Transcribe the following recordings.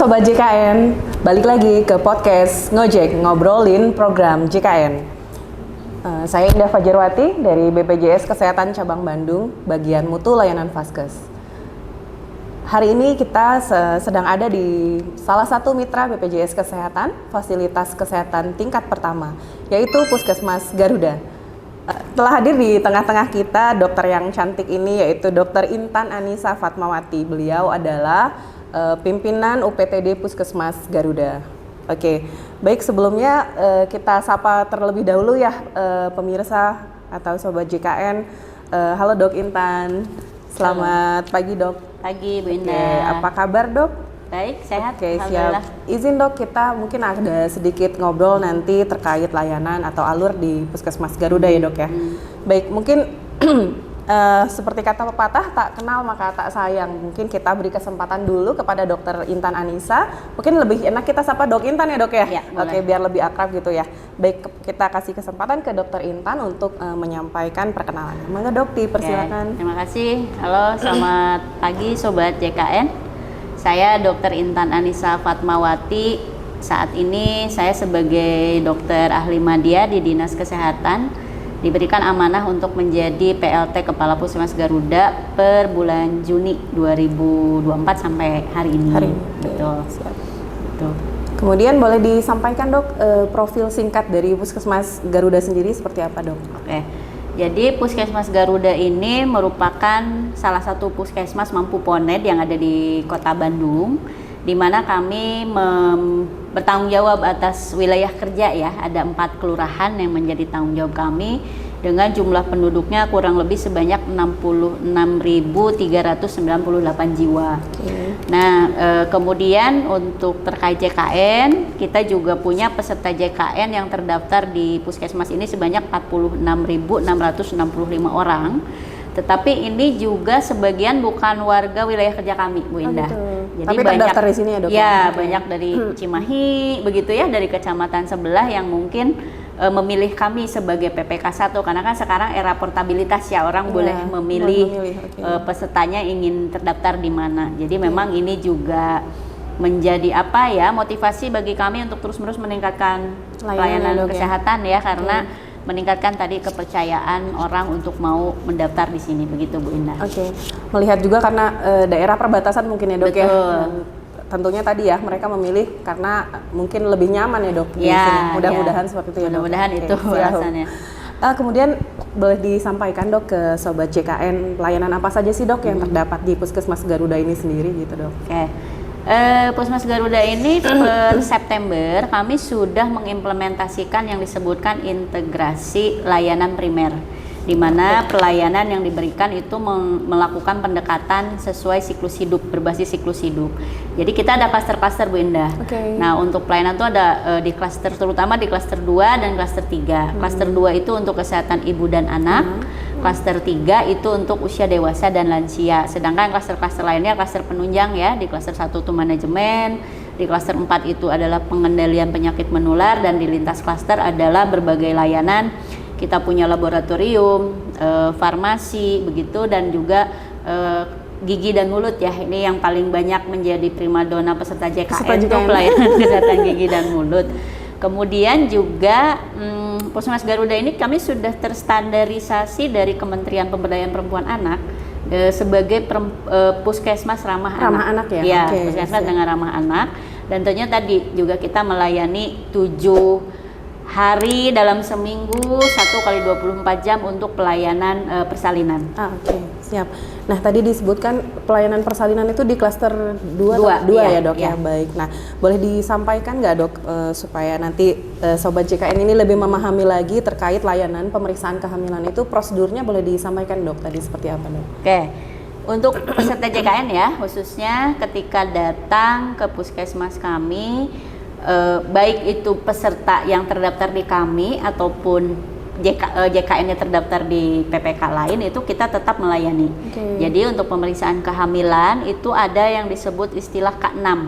Sobat JKN, balik lagi ke podcast Ngojek Ngobrolin program JKN. Saya Indah Fajarwati dari BPJS Kesehatan Cabang Bandung, bagian mutu layanan Vaskes. Hari ini kita sedang ada di salah satu mitra BPJS Kesehatan, fasilitas kesehatan tingkat pertama, yaitu Puskesmas Garuda. Telah hadir di tengah-tengah kita dokter yang cantik ini, yaitu Dr. Intan Anissa Fatmawati. Beliau adalah pimpinan UPTD Puskesmas Garuda. Oke, baik, sebelumnya kita sapa terlebih dahulu ya pemirsa atau Sobat JKN. Halo Dok Intan, selamat pagi Dok. Pagi Bu Indah. Apa kabar Dok? Baik, sehat. Oke, siap. Izin Dok, kita mungkin ada sedikit ngobrol nanti terkait layanan atau alur di Puskesmas Garuda ya Dok ya. Baik, mungkin seperti kata pepatah, tak kenal maka tak sayang. Mungkin kita beri kesempatan dulu kepada Dokter Intan Anissa. Mungkin lebih enak kita sapa Dok Intan ya Dok ya? Ya, oke, biar lebih akrab gitu ya. Baik, kita kasih kesempatan ke Dokter Intan untuk menyampaikan perkenalannya. Mangga Dok, dipersilakan. Terima kasih. Halo, selamat pagi Sobat JKN. Saya Dr. Intan Anissa Fatmawati. Saat ini saya sebagai dokter ahli madya di Dinas Kesehatan diberikan amanah untuk menjadi PLT Kepala Puskesmas Garuda per bulan Juni 2024 sampai hari ini. Betul. Siap. Betul. Kemudian boleh disampaikan Dok profil singkat dari Puskesmas Garuda sendiri seperti apa Dok? Oke. Jadi Puskesmas Garuda ini merupakan salah satu puskesmas mampu ponet yang ada di Kota Bandung, di mana kami bertanggung jawab atas wilayah kerja ya. Ada 4 kelurahan yang menjadi tanggung jawab kami dengan jumlah penduduknya kurang lebih sebanyak 66.398 jiwa. Nah, kemudian untuk terkait JKN, kita juga punya peserta JKN yang terdaftar di puskesmas ini sebanyak 46.665 orang. Tetapi ini juga sebagian bukan warga wilayah kerja kami, Bu Indah. Jadi tapi banyak terdaftar di sini ya Dok? Ya, banyak dari Cimahi, begitu ya, dari kecamatan sebelah yang mungkin memilih kami sebagai PPK 1, karena kan sekarang era portabilitas ya, orang boleh memilih pesertanya ingin terdaftar di mana. Jadi memang ini juga menjadi motivasi bagi kami untuk terus-menerus meningkatkan pelayanan kesehatan ya, karena meningkatkan tadi kepercayaan orang untuk mau mendaftar di sini, begitu Bu Indah. Oke. Melihat juga karena daerah perbatasan mungkin ya Dok. Betul. Ya. Tentunya tadi ya mereka memilih karena mungkin lebih nyaman ya Dok di sini. Mudah-mudahan seperti itu ya Dok. Mudah-mudahan itu alasannya. Kemudian boleh disampaikan Dok ke Sobat JKN, pelayanan apa saja sih Dok yang terdapat di Puskesmas Garuda ini sendiri gitu Dok? Oke. Puskesmas Garuda ini per September kami sudah mengimplementasikan yang disebutkan integrasi layanan primer, di mana pelayanan yang diberikan itu melakukan pendekatan sesuai siklus hidup, berbasis siklus hidup. Jadi kita ada klaster-klaster Bu Indah. Nah, untuk pelayanan itu ada di klaster, terutama di klaster 2 dan klaster 3. Klaster 2 itu untuk kesehatan ibu dan anak. Klaster 3 itu untuk usia dewasa dan lansia. Sedangkan klaster-klaster lainnya klaster penunjang ya. Di klaster 1 itu manajemen, di klaster 4 itu adalah pengendalian penyakit menular, dan di lintas klaster adalah berbagai layanan. Kita punya laboratorium, farmasi, begitu, dan juga gigi dan mulut ya. Ini yang paling banyak menjadi primadona peserta JKN itu pelayanan kesehatan gigi dan mulut. Kemudian juga Puskesmas Garuda ini kami sudah terstandarisasi dari Kementerian Pemberdayaan Perempuan Anak sebagai puskesmas ramah anak ya. Ya, puskesmas dengan ramah anak. Dan tentunya tadi juga kita melayani 7 hari dalam seminggu, 1 kali 24 jam untuk pelayanan persalinan. Siap. Nah, tadi disebutkan pelayanan persalinan itu di klaster 2 ya Dok ya. Baik. Nah, boleh disampaikan nggak Dok supaya nanti Sobat JKN ini lebih memahami lagi terkait layanan pemeriksaan kehamilan itu, prosedurnya boleh disampaikan Dok tadi seperti apa Dok? Oke. Untuk peserta JKN ya, khususnya ketika datang ke puskesmas kami, baik itu peserta yang terdaftar di kami ataupun JKN-nya terdaftar di PPK lain, itu kita tetap melayani. Jadi untuk pemeriksaan kehamilan itu ada yang disebut istilah K6.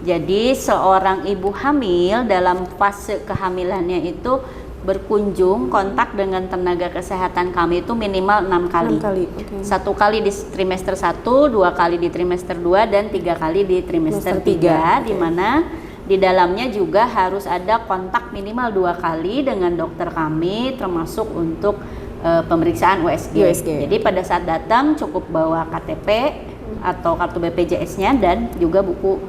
Jadi seorang ibu hamil dalam fase kehamilannya itu berkunjung kontak dengan tenaga kesehatan kami itu minimal 6 kali. 6 kali. Okay. 1 kali di trimester 1, 2 kali di trimester 2, dan 3 kali di trimester 3, Okay. di mana di dalamnya juga harus ada kontak minimal 2 kali dengan dokter kami, termasuk untuk pemeriksaan USG. Jadi pada saat datang cukup bawa KTP atau kartu BPJS-nya dan juga buku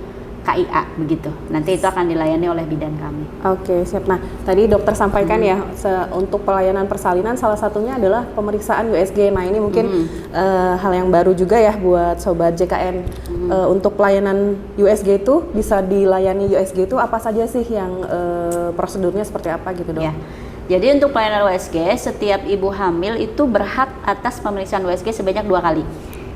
KIA begitu. Nanti itu akan dilayani oleh bidan kami. Oke, siap. Nah, tadi dokter sampaikan ya untuk pelayanan persalinan salah satunya adalah pemeriksaan USG. Nah, ini mungkin hal yang baru juga ya buat sobat JKN. Untuk pelayanan USG itu bisa dilayani USG itu apa saja sih yang prosedurnya seperti apa gitu, Dok? Ya. Jadi untuk pelayanan USG, setiap ibu hamil itu berhak atas pemeriksaan USG sebanyak 2 kali.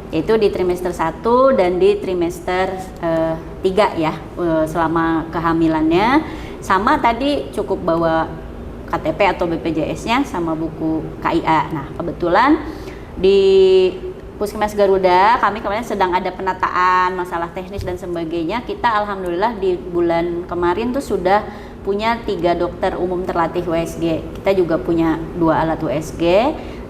Yaitu di trimester 1 dan di trimester 3 ya, selama kehamilannya. Sama tadi cukup bawa KTP atau BPJS-nya sama buku KIA. Nah, kebetulan di Puskesmas Garuda kami kemarin sedang ada penataan masalah teknis dan sebagainya. Kita alhamdulillah di bulan kemarin tuh sudah punya 3 dokter umum terlatih USG. Kita juga punya 2 alat USG.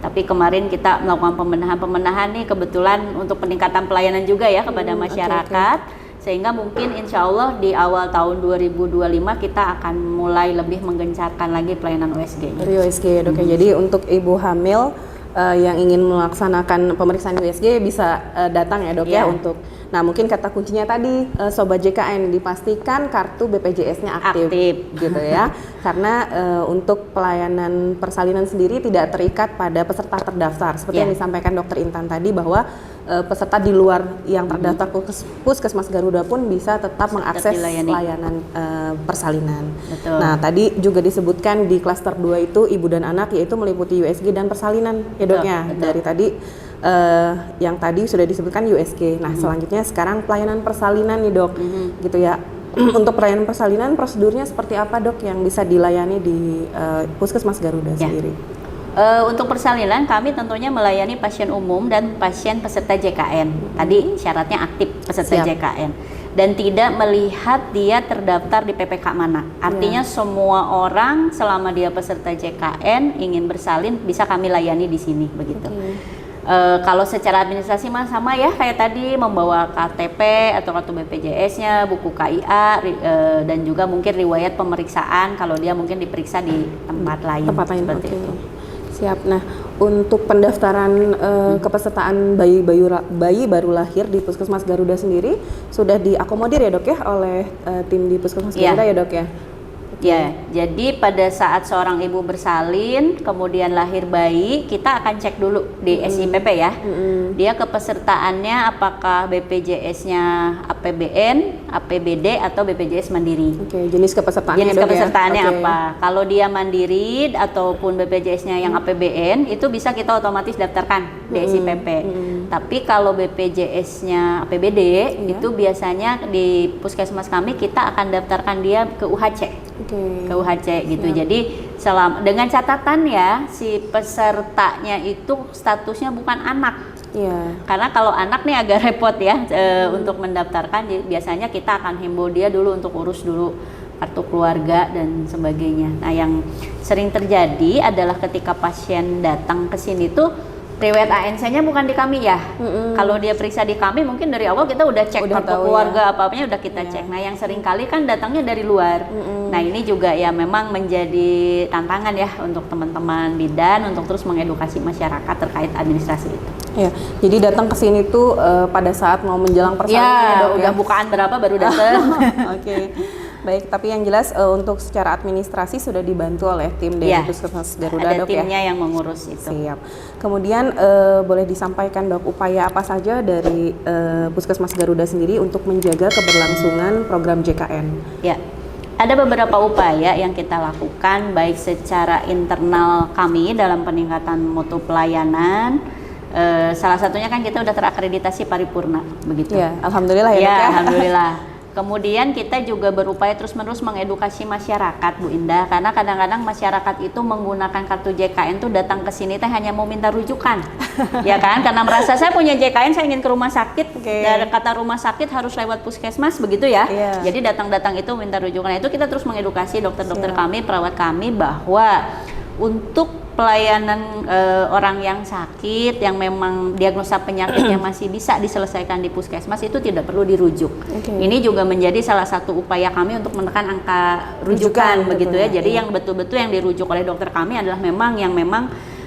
Tapi kemarin kita melakukan pembenahan nih kebetulan untuk peningkatan pelayanan juga ya kepada masyarakat. Sehingga mungkin insya Allah di awal tahun 2025 kita akan mulai lebih menggencarkan lagi pelayanan USG. USG ya, Dok. Jadi untuk ibu hamil yang ingin melaksanakan pemeriksaan USG bisa datang ya, Dok ya untuk. Nah, mungkin kata kuncinya tadi sobat JKN dipastikan kartu BPJS-nya aktif gitu ya. Karena untuk pelayanan persalinan sendiri tidak terikat pada peserta terdaftar. Seperti yang disampaikan Dokter Intan tadi bahwa peserta di luar yang terdaftar Puskesmas Garuda pun bisa tetap mengakses layanan persalinan. Betul. Nah, tadi juga disebutkan di klaster 2 itu ibu dan anak yaitu meliputi USG dan persalinan ya, Doknya. Dari tadi yang tadi sudah disebutkan USG. Nah, selanjutnya sekarang pelayanan persalinan nih, Dok. Gitu ya. Untuk pelayanan persalinan prosedurnya seperti apa, Dok, yang bisa dilayani di Puskesmas Garuda sendiri? Untuk persalinan kami tentunya melayani pasien umum dan pasien peserta JKN. Tadi syaratnya aktif peserta JKN dan tidak melihat dia terdaftar di PPK mana. Artinya semua orang selama dia peserta JKN ingin bersalin bisa kami layani di sini begitu. Kalau secara administrasi mah sama ya kayak tadi membawa KTP atau kartu BPJS-nya, buku KIA dan juga mungkin riwayat pemeriksaan kalau dia mungkin diperiksa di tempat lain. Seperti itu. Siap. Nah, untuk pendaftaran kepesertaan bayi baru lahir di Puskesmas Garuda sendiri sudah diakomodir ya, Dok ya oleh tim di Puskesmas Garuda ya, Dok ya? Ya, jadi pada saat seorang ibu bersalin, kemudian lahir bayi, kita akan cek dulu di SIPP ya. Dia kepesertaannya apakah BPJS-nya APBN, APBD atau BPJS Mandiri. Jenis kepesertaannya. Jenis kepesertaannya apa? Kalau dia Mandiri ataupun BPJS-nya yang APBN, itu bisa kita otomatis daftarkan di SIPP. Tapi kalau BPJS-nya APBD, itu biasanya di puskesmas kami kita akan daftarkan dia ke UHC. Ke UHC gitu. Jadi dengan catatan ya si pesertanya itu statusnya bukan anak. Karena kalau anak nih agak repot ya untuk mendaftarkan. Jadi biasanya kita akan himbau dia dulu untuk urus dulu kartu keluarga dan sebagainya. Nah, yang sering terjadi adalah ketika pasien datang ke sini tuh riwayat ANC-nya bukan di kami ya. Kalau dia periksa di kami mungkin dari awal kita udah cek kartu keluarga apa-apanya udah kita cek. Nah, yang sering kali kan datangnya dari luar. Nah, ini juga ya memang menjadi tantangan ya untuk teman-teman bidan untuk terus mengedukasi masyarakat terkait administrasi itu. Ya, jadi datang ke sini tuh pada saat mau menjelang persalinan ya, Dok, udah bukaan berapa baru datang. Baik, tapi yang jelas untuk secara administrasi sudah dibantu oleh tim dari Puskesmas Garuda, Dok ya? Ada timnya yang mengurus itu. Siap. Kemudian boleh disampaikan, Dok, upaya apa saja dari Puskesmas Garuda sendiri untuk menjaga keberlangsungan program JKN? Ya, ada beberapa upaya yang kita lakukan baik secara internal kami dalam peningkatan mutu pelayanan. Salah satunya kan kita udah terakreditasi paripurna begitu. Ya, alhamdulillah ya, Dok ya. Alhamdulillah. Kemudian kita juga berupaya terus-menerus mengedukasi masyarakat, Bu Indah, karena kadang-kadang masyarakat itu menggunakan kartu JKN tuh datang ke sini teh hanya mau minta rujukan, ya kan? Karena merasa saya punya JKN, saya ingin ke rumah sakit, dan kata rumah sakit harus lewat puskesmas, begitu ya. Jadi datang-datang itu minta rujukan. Nah, itu kita terus mengedukasi dokter-dokter kami, perawat kami bahwa untuk pelayanan orang yang sakit, yang memang diagnosa penyakitnya masih bisa diselesaikan di puskesmas, itu tidak perlu dirujuk. Ini juga menjadi salah satu upaya kami untuk menekan angka rujukan begitu ya. Jadi yang betul-betul yang dirujuk oleh dokter kami adalah memang yang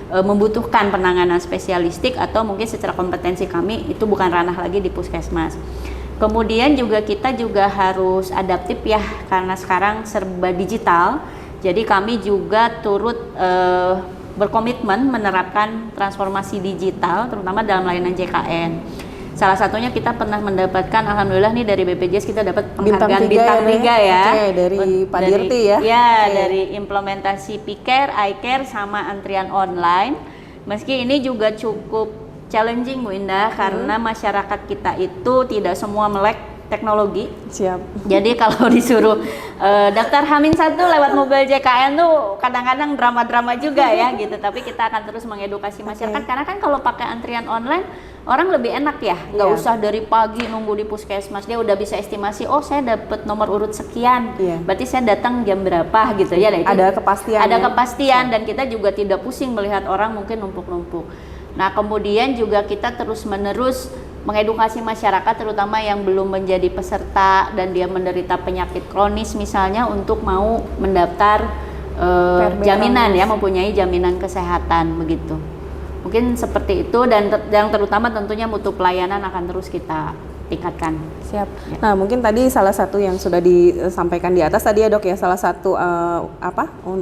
membutuhkan penanganan spesialistik atau mungkin secara kompetensi kami itu bukan ranah lagi di puskesmas. Kemudian juga kita juga harus adaptif ya, karena sekarang serba digital. Jadi kami juga turut berkomitmen menerapkan transformasi digital, terutama dalam layanan JKN. Salah satunya kita pernah mendapatkan, alhamdulillah nih dari BPJS kita dapat penghargaan bintang 3 ya. Dari Pak Dirti ya. Dari implementasi P-Care, I-Care sama antrian online. Meski ini juga cukup challenging Bu Indah, karena masyarakat kita itu tidak semua melek teknologi. Jadi kalau disuruh daftar H-1 lewat mobil JKN tuh kadang-kadang drama-drama juga ya gitu. Tapi kita akan terus mengedukasi masyarakat, karena kan kalau pakai antrian online orang lebih enak ya, nggak usah dari pagi nunggu di puskesmas, dia udah bisa estimasi, oh saya dapat nomor urut sekian, berarti saya datang jam berapa gitu ya. Nah, itu ada kepastian. Ada kepastian dan kita juga tidak pusing melihat orang mungkin numpuk-numpuk. Nah, kemudian juga kita terus-menerus mengedukasi masyarakat, terutama yang belum menjadi peserta dan dia menderita penyakit kronis misalnya, untuk mau mendaftar jaminan ya, mempunyai jaminan kesehatan begitu. Mungkin seperti itu, dan yang terutama tentunya mutu pelayanan akan terus kita tingkatkan. Siap. Nah, mungkin tadi salah satu yang sudah disampaikan di atas tadi ya Dok ya, salah satu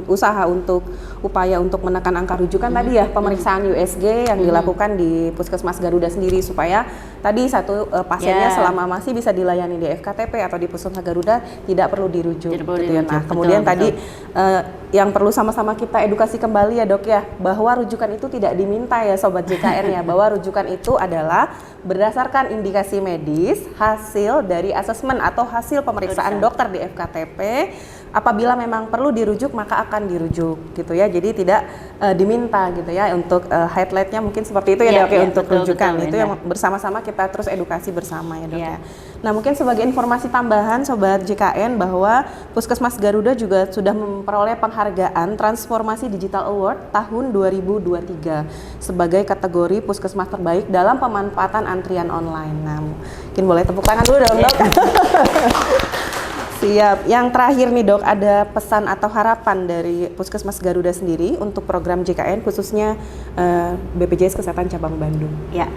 usaha untuk upaya untuk menekan angka rujukan tadi ya, pemeriksaan USG yang dilakukan di Puskesmas Garuda sendiri, supaya tadi satu pasiennya selama masih bisa dilayani di FKTP atau di Puskesmas Garuda tidak perlu dirujuk. Nah, kemudian tadi yang perlu sama-sama kita edukasi kembali ya Dok ya, bahwa rujukan itu tidak diminta ya Sobat JKN ya, bahwa rujukan itu adalah berdasarkan indikasi medis, hasil dari asesmen atau hasil pemeriksaan dokter di FKTP. Apabila memang perlu dirujuk maka akan dirujuk gitu ya. Jadi tidak diminta gitu ya untuk highlightnya mungkin seperti itu ya Dok ya, untuk rujukan. Itu yang bersama-sama kita terus edukasi bersama ya Dok ya. Nah, mungkin sebagai informasi tambahan Sobat JKN, bahwa Puskesmas Garuda juga sudah memperoleh penghargaan Transformasi Digital Award tahun 2023 sebagai kategori Puskesmas terbaik dalam pemanfaatan antrian online. Nah, mungkin boleh tepuk tangan dulu dong Dok. Siap. Yang terakhir nih Dok, ada pesan atau harapan dari Puskesmas Garuda sendiri untuk program JKN khususnya BPJS Kesehatan Cabang Bandung? Ya,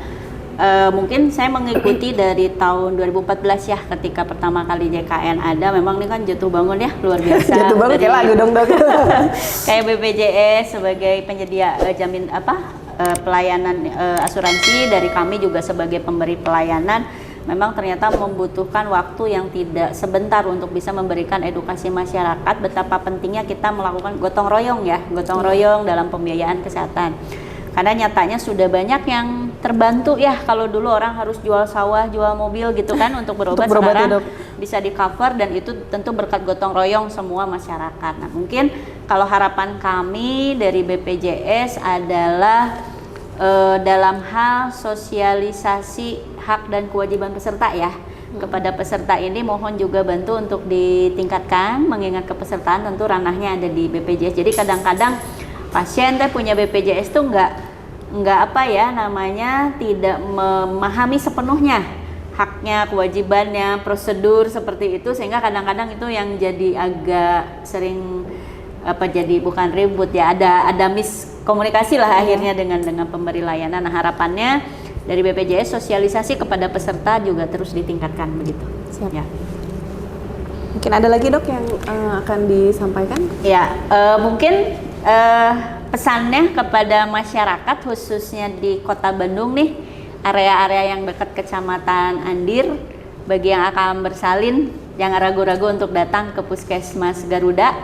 mungkin saya mengikuti dari tahun 2014 ya, ketika pertama kali JKN ada. Memang ini kan jatuh bangun ya, luar biasa. Jatuh bangun kayak lagu dong Dok. Kayak BPJS sebagai penyedia pelayanan asuransi, dari kami juga sebagai pemberi pelayanan, memang ternyata membutuhkan waktu yang tidak sebentar untuk bisa memberikan edukasi masyarakat betapa pentingnya kita melakukan gotong royong ya, gotong royong dalam pembiayaan kesehatan. Karena nyatanya sudah banyak yang terbantu ya, kalau dulu orang harus jual sawah, jual mobil gitu kan untuk berobat, sekarang bisa di cover, dan itu tentu berkat gotong royong semua masyarakat. Nah, mungkin kalau harapan kami dari BPJS adalah dalam hal sosialisasi hak dan kewajiban peserta ya, kepada peserta ini mohon juga bantu untuk ditingkatkan, mengingat kepesertaan tentu ranahnya ada di BPJS. Jadi kadang-kadang pasien punya BPJS tuh tidak memahami sepenuhnya haknya, kewajibannya, prosedur seperti itu, sehingga kadang-kadang itu yang jadi agak sering jadi bukan ribut ya, ada miskomunikasi lah akhirnya dengan pemberi layanan. Nah, harapannya dari BPJS sosialisasi kepada peserta juga terus ditingkatkan begitu. Siap. Ya. Mungkin ada lagi Dok yang akan disampaikan? Ya, mungkin pesannya kepada masyarakat khususnya di Kota Bandung nih, area-area yang dekat Kecamatan Andir, bagi yang akan bersalin jangan ragu-ragu untuk datang ke Puskesmas Garuda,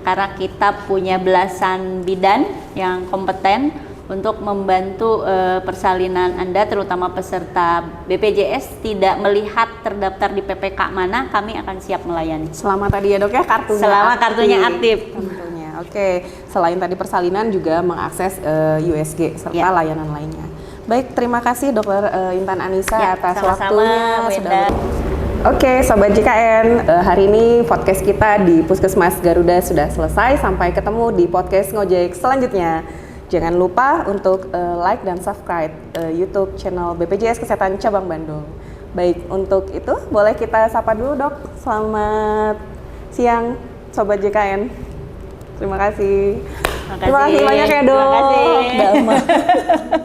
karena kita punya belasan bidan yang kompeten untuk membantu persalinan Anda, terutama peserta BPJS tidak melihat terdaftar di PPK mana, kami akan siap melayani. Selama tadi ya dok ya kartunya Selama kartunya aktif. Tentunya. Oke, selain tadi persalinan juga mengakses USG serta layanan lainnya. Baik, terima kasih Dokter Intan Anissa atas sama-sama, waktunya Bu sudah Indah. Oke, Sobat JKN, hari ini podcast kita di Puskesmas Garuda sudah selesai. Sampai ketemu di podcast Ngojek selanjutnya. Jangan lupa untuk like dan subscribe YouTube channel BPJS Kesehatan Cabang Bandung. Baik, untuk itu boleh kita sapa dulu dok. Selamat siang Sobat JKN. Terima kasih. Terima kasih banyak ya dok. Terima kasih.